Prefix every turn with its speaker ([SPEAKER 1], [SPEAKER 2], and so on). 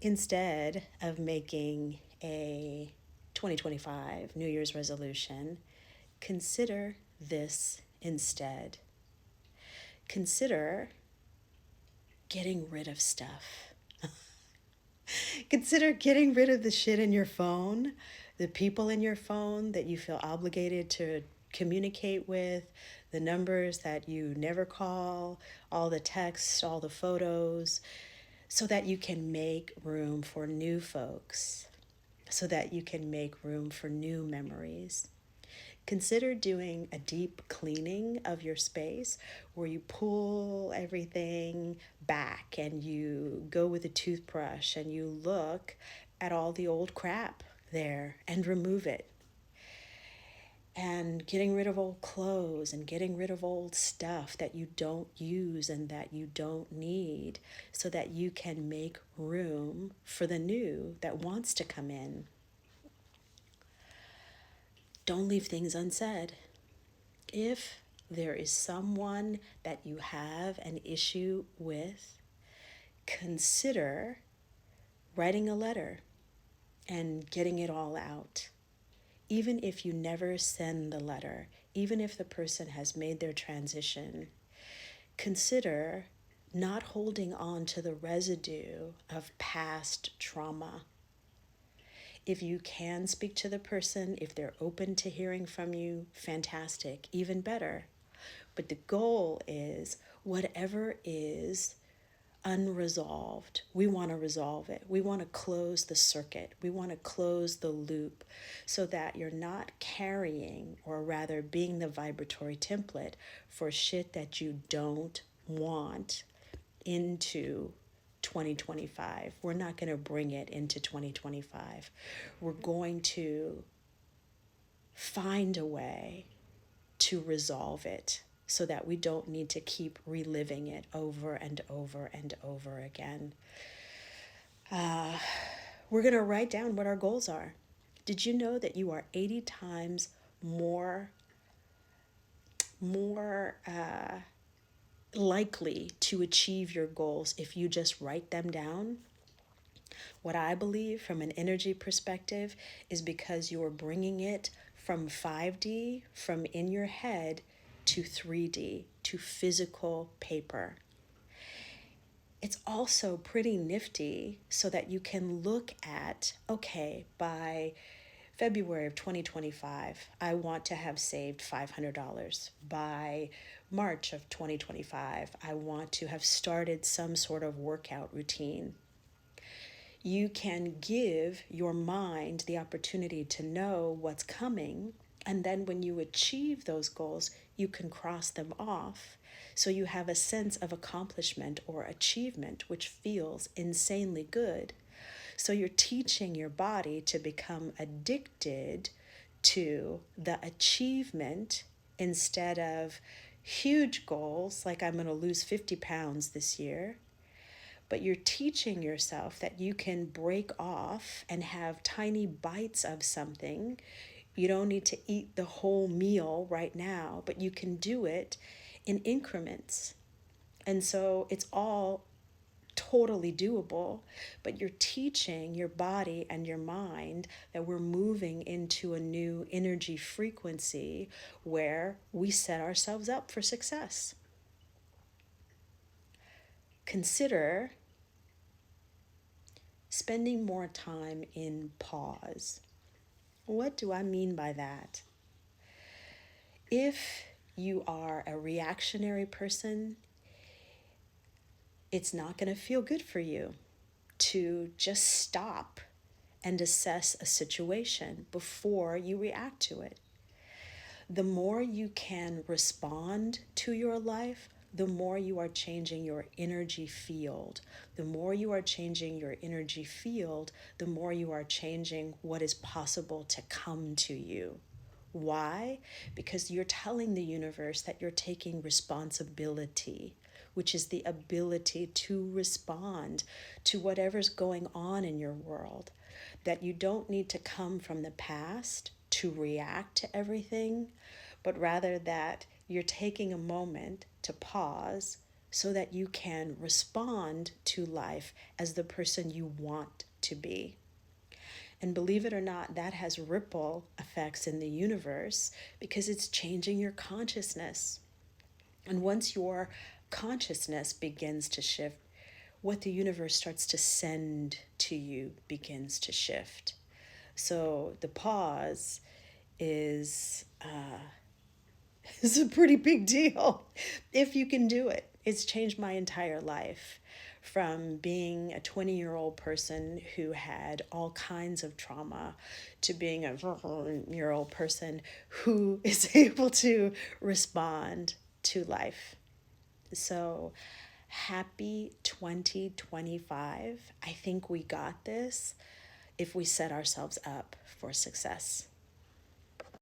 [SPEAKER 1] Instead of making a 2025 New Year's resolution, consider this instead. Consider getting rid of stuff. Consider getting rid of the shit in your phone, the people in your phone that you feel obligated to communicate with, the numbers that you never call, all the texts, all the photos, so that you can make room for new folks, so that you can make room for new memories. Consider doing a deep cleaning of your space where you pull everything back and you go with a toothbrush and you look at all the old crap there and remove it. And getting rid of old clothes and getting rid of old stuff that you don't use and that you don't need so that you can make room for the new that wants to come in. Don't leave things unsaid. If there is someone that you have an issue with, consider writing a letter and getting it all out. Even if you never send the letter, even if the person has made their transition, consider not holding on to the residue of past trauma. If you can speak to the person, if they're open to hearing from you, fantastic, even better. But the goal is whatever is unresolved, we want to resolve it. We want to close the circuit. We want to close the loop so that you're not carrying, or rather being the vibratory template for shit that you don't want into 2025. We're not going to bring it into 2025. We're going to find a way to resolve it so that we don't need to keep reliving it over and over and over again. We're going to write down what our goals are. Did you know that you are 80 times more likely to achieve your goals if you just write them down? What I believe from an energy perspective is because you are bringing it from 5D, from in your head, to 3D, to physical paper. It's also pretty nifty so that you can look at, okay, by February of 2025, I want to have saved $500. By March of 2025, I want to have started some sort of workout routine. You can give your mind the opportunity to know what's coming, and then when you achieve those goals, you can cross them off. So you have a sense of accomplishment or achievement, which feels insanely good. So you're teaching your body to become addicted to the achievement instead of huge goals like I'm going to lose 50 pounds this year. But you're teaching yourself that you can break off and have tiny bites of something. You don't need to eat the whole meal right now, but you can do it in increments. And so it's all totally doable, but you're teaching your body and your mind that we're moving into a new energy frequency where we set ourselves up for success. Consider spending more time in pause. What do I mean by that? If you are a reactionary person, it's not going to feel good for you to just stop and assess a situation before you react to it. The more you can respond to your life, the more you are changing your energy field. The more you are changing your energy field, the more you are changing what is possible to come to you. Why? Because you're telling the universe that you're taking responsibility, which is the ability to respond to whatever's going on in your world. That you don't need to come from the past to react to everything, but rather that you're taking a moment to pause, so that you can respond to life as the person you want to be. And believe it or not, that has ripple effects in the universe because it's changing your consciousness. And once your consciousness begins to shift, what the universe starts to send to you begins to shift. So the pause is is a pretty big deal if you can do it. It's changed my entire life from being a 20-year-old person who had all kinds of trauma to being a year old person who is able to respond to life. So happy 2025. I think we got this if we set ourselves up for success.